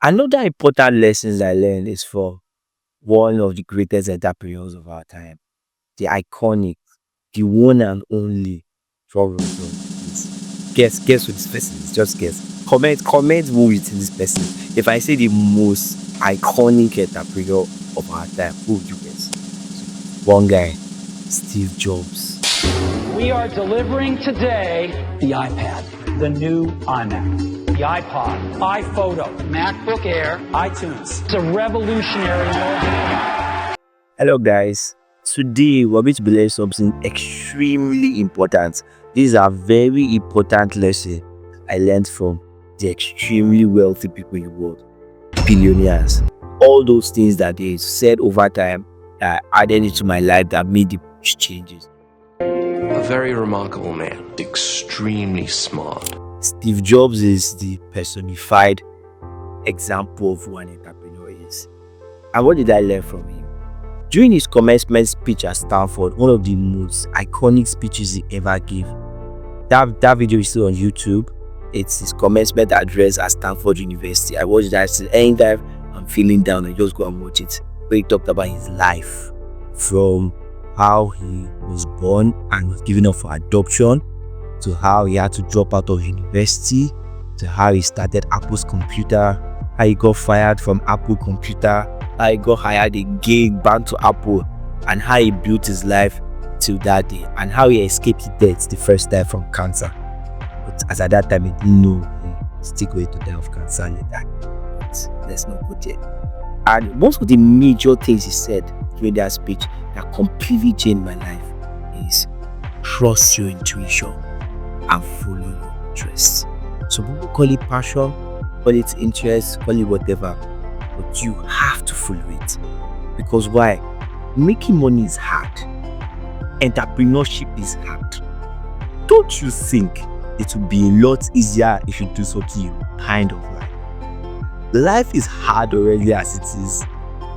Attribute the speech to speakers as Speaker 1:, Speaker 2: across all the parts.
Speaker 1: Another important lessons I learned is from one of the greatest entrepreneurs of our time, the iconic, the one and only Trevor please. Guess who this person is. Just guess. Comment who is this person. If I say the most iconic entrepreneur of our time, who would you guess? One guy, Steve Jobs.
Speaker 2: We are delivering today the iPad, the new iMac, the iPod, iPhoto, MacBook Air, iTunes. It's a revolutionary moment.
Speaker 1: Hello guys. Today we're going to be learning something extremely important. These are very important lessons I learned from the extremely wealthy people in the world, billionaires. All those things that they said over time that added into my life that made the changes.
Speaker 3: A very remarkable man, extremely smart.
Speaker 1: Steve Jobs is the personified example of who an entrepreneur is. And what did I learn from him? During his commencement speech at Stanford, one of the most iconic speeches he ever gave, that video is still on YouTube. It's his commencement address at Stanford University. I watched that anytime I'm feeling down, I just go and watch it. Where he talked about his life from how he was born and was given up for adoption, to how he had to drop out of university, to how he started Apple's computer, how he got fired from Apple Computer, how he got hired again back to Apple, and how he built his life till that day, and how he escaped death the first time from cancer. But as at that time, he didn't know he still going to die of cancer later. But let's not go there. And most of the major things he said during that speech that completely changed my life is trust your intuition and follow your interests. So people call it passion, call it interest, call it whatever, but you have to follow it. Because why? Making money is hard. Entrepreneurship is hard. Don't you think it would be a lot easier if you do something you kind of like? Life is hard already as it is.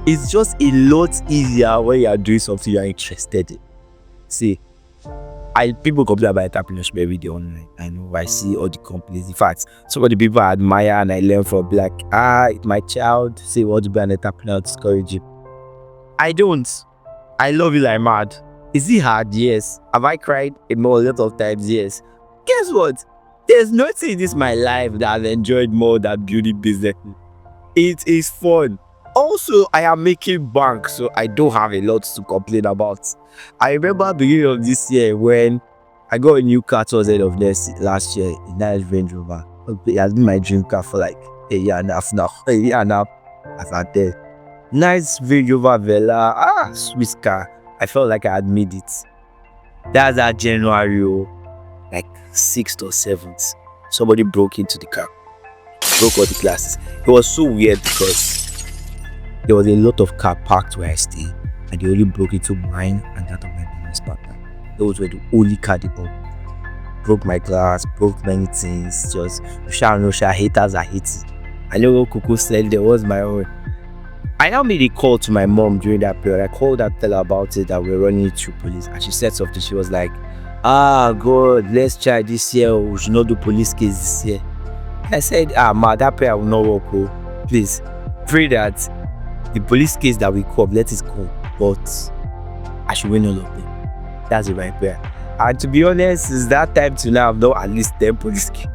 Speaker 1: It's just a lot easier when you are doing something you are interested in. See, people complain about entrepreneurship every day online. I know, I see all the companies. In fact, some of the people I admire and I learn from, like, my child say what to be an entrepreneur, discourage him. I don't. I love you like mad. Is it hard? Yes. Have I cried a lot of times? Yes. Guess what? There's nothing in this my life that I've enjoyed more than building business. It is fun. Also, I am making bank, so I don't have a lot to complain about. I remember the beginning of this year when I got a new car towards the end of last year, a nice Range Rover. It has been my dream car for like a year and a half now. A year and a half, as I tell. Nice Range Rover Vela, Swiss car. I felt like I had made it. That's that January, like 6th or 7th. Somebody broke into the car, broke all the glasses. It was so weird because there was a lot of car parked where I stay, and they only broke into mine and that of my business partner. Those were the only car they broke. Broke my glass, broke many things. Just haters are hating. I know what Coco said, there was my own. I now made a call to my mom during that period. I called her, tell her about it, that we're running through police, and she said something. She was like, God, let's try this year. We should not do police case this year. I said, ma, that prayer will not work. Please pray that the police case that we call, let it go, but I should win all of them. That's the right prayer. And to be honest, since that time to now, I've done at least 10 police cases,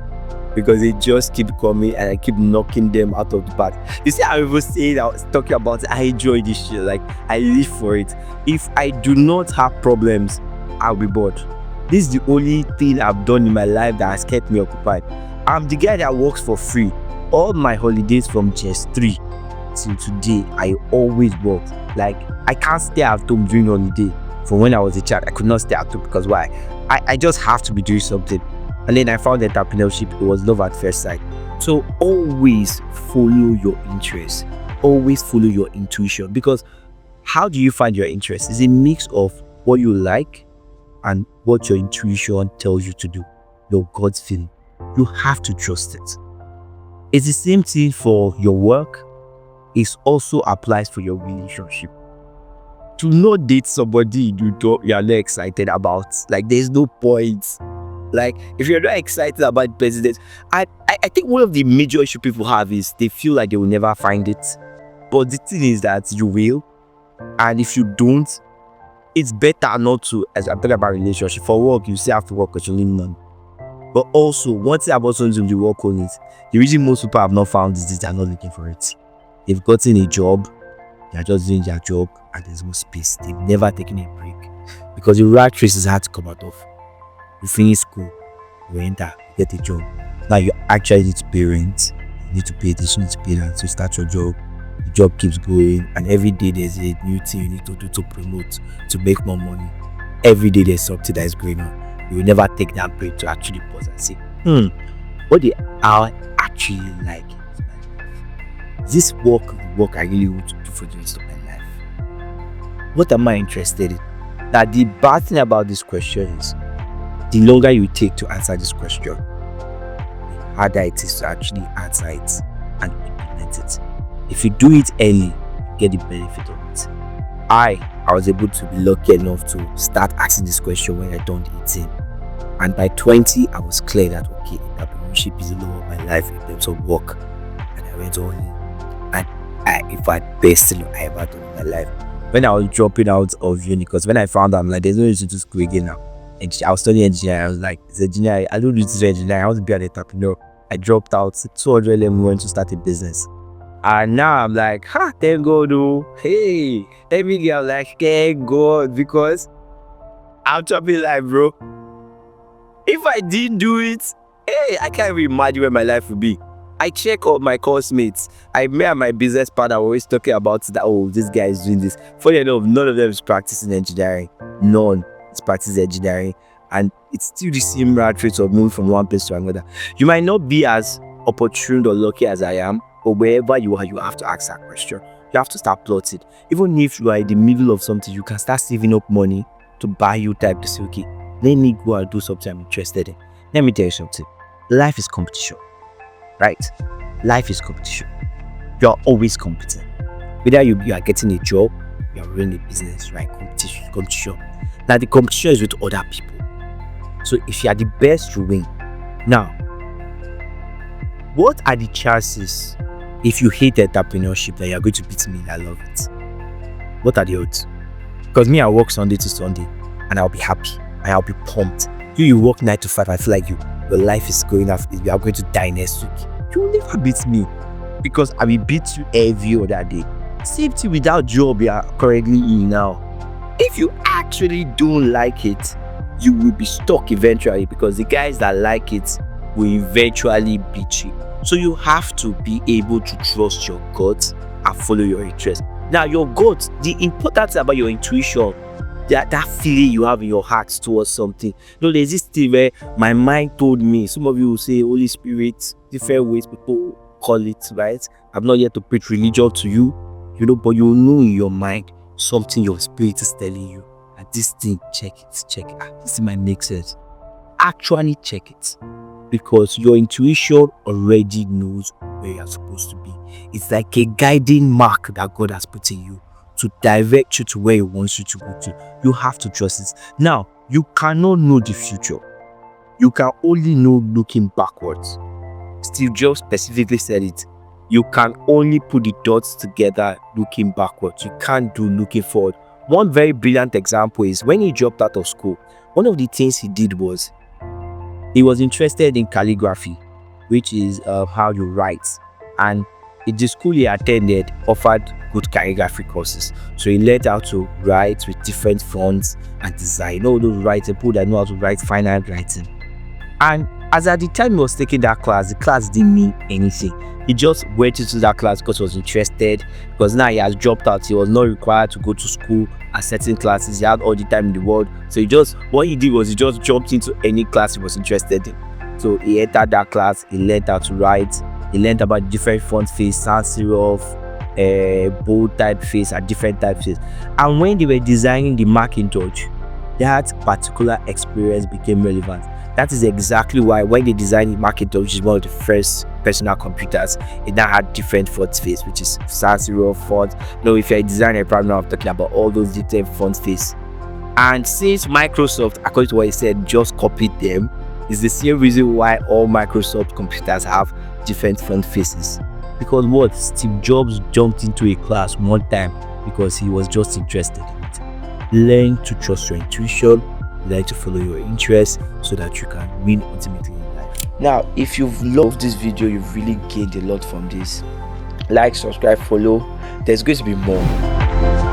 Speaker 1: because they just keep coming and I keep knocking them out of the park. You see, I was saying, I was talking about, I enjoy this shit, like I live for it. If I do not have problems, I'll be bored. This is the only thing I've done in my life that has kept me occupied. I'm the guy that works for free. All my holidays from just 3 till today, I always work. Like, I can't stay at home during holiday. From when I was a child, I could not stay at home because why? I just have to be doing something. And then I found entrepreneurship. It was love at first sight. So always follow your interests. Always follow your intuition. Because how do you find your interest? It's a mix of what you like and what your intuition tells you to do. Your God's feeling. You have to trust it. It's the same thing for your work. It also applies for your relationship. Do not date somebody you are not excited about. Like, there's no point. Like, if you're not excited about president, I think one of the major issue people have is they feel like they will never find it. But the thing is that you will, and if you don't, it's better not to. As I'm talking about relationship, for work, you still have to work because you need money. But also, one thing about something you work on it, the reason most people have not found this is they're not looking for it. They've gotten a job, they're just doing their job, and there's no space. They've never taken a break because the rat race is hard to come out of. You finish school, you enter, you get a job. Now you actually need to pay rent, you need to pay this, you need to pay that. So you start your job, the job keeps going, and every day there's a new thing you need to do to promote, to make more money. Every day there's something that is going on. You will never take that break to actually pause and say, what do I actually like in my life? Is this work the work I really want to do for the rest of my life? What am I interested in? Now, the bad thing about this question is, the longer you take to answer this question, the harder it is to actually answer it and implement it. If you do it early, you get the benefit of it. I was able to be lucky enough to start asking this question when I turned 18. And by 20, I was clear that, okay, entrepreneurship is the love of my life in terms of work. And I went all in. And in fact, best thing I ever done in my life. When I was dropping out of uni, because when I found out, I'm like, there's no reason to school again now. And I was studying engineering. I was like, it's engineering. I don't do this engineering. I want to be an entrepreneur. I dropped out 211 went to start a business. And now I'm like, thank God, though. Hey, every day I'm like, thank God, because I'm chopping life, bro. If I didn't do it, hey, I can't even imagine where my life would be. I check out my course mates. I met my business partner always talking about that. Oh, this guy is doing this. Funny enough, none of them is practicing engineering. None is practicing engineering, and it's still the same rat race of moving from one place to another. You might not be as opportune or lucky as I am, but wherever you are, you have to ask that question. You have to start plotting. Even if you are in the middle of something, you can start saving up money to buy you time to say, okay, let me go and do something I'm interested in. Let me tell you something. Life is competition, right? Life is competition. You are always competing. Whether you are getting a job, you are running a business, right? Competition. Now the competition is with other people. So if you are the best, you win. Now, what are the chances if you hate entrepreneurship that you are going to beat me and I love it? What are the odds? Because me, I work Sunday to Sunday and I'll be happy. I'll be pumped. You work 9 to 5. I feel like your life is going off. You are going to die next week. You will never beat me because I will beat you every other day. Same thing with that job you are currently in now. If you actually don't like it, you will be stuck eventually because the guys that like it will eventually beat you. So you have to be able to trust your gut and follow your interest. Now, your gut, the important thing about your intuition, that feeling you have in your heart towards something. There's this thing where my mind told me, some of you will say Holy Spirit, different ways people call it, right? I'm not here to preach religion to you, but you know in your mind something your spirit is telling you. And this thing, check it. This might make sense. Actually check it. Because your intuition already knows where you're supposed to be. It's like a guiding mark that God has put in you to direct you to where He wants you to go to. You have to trust it. Now, you cannot know the future. You can only know looking backwards. Steve Jobs specifically said it. You can only put the dots together looking backwards. You can't do looking forward. One very brilliant example is when he dropped out of school, one of the things he did was he was interested in calligraphy, which is how you write. And the school he attended offered good calligraphy courses. So he learned how to write with different fonts and design. All those writing, people that know how to write fine handwriting. And as at the time he was taking that class, the class didn't mean anything. He just went into that class because he was interested. Because now he has dropped out, he was not required to go to school at certain classes. He had all the time in the world. So what he did was he just jumped into any class he was interested in. So he entered that class, he learned how to write, he learned about different font face, sans serif, bold typeface and different typeface. And when they were designing the Macintosh, that particular experience became relevant. That is exactly why when they designed the Macintosh, which is one of the first personal computers, it now had different font face, which is sans serif font. If you're a designer, probably know I'm talking about all those different font face. And since Microsoft, according to what he said, just copied them, It's the same reason why all Microsoft computers have different front faces. Because what? Steve Jobs jumped into a class one time because he was just interested in it. Learn to trust your intuition, learn to follow your interests so that you can win ultimately in life. Now, if you've loved this video, you've really gained a lot from this. Like, subscribe, follow. There's going to be more.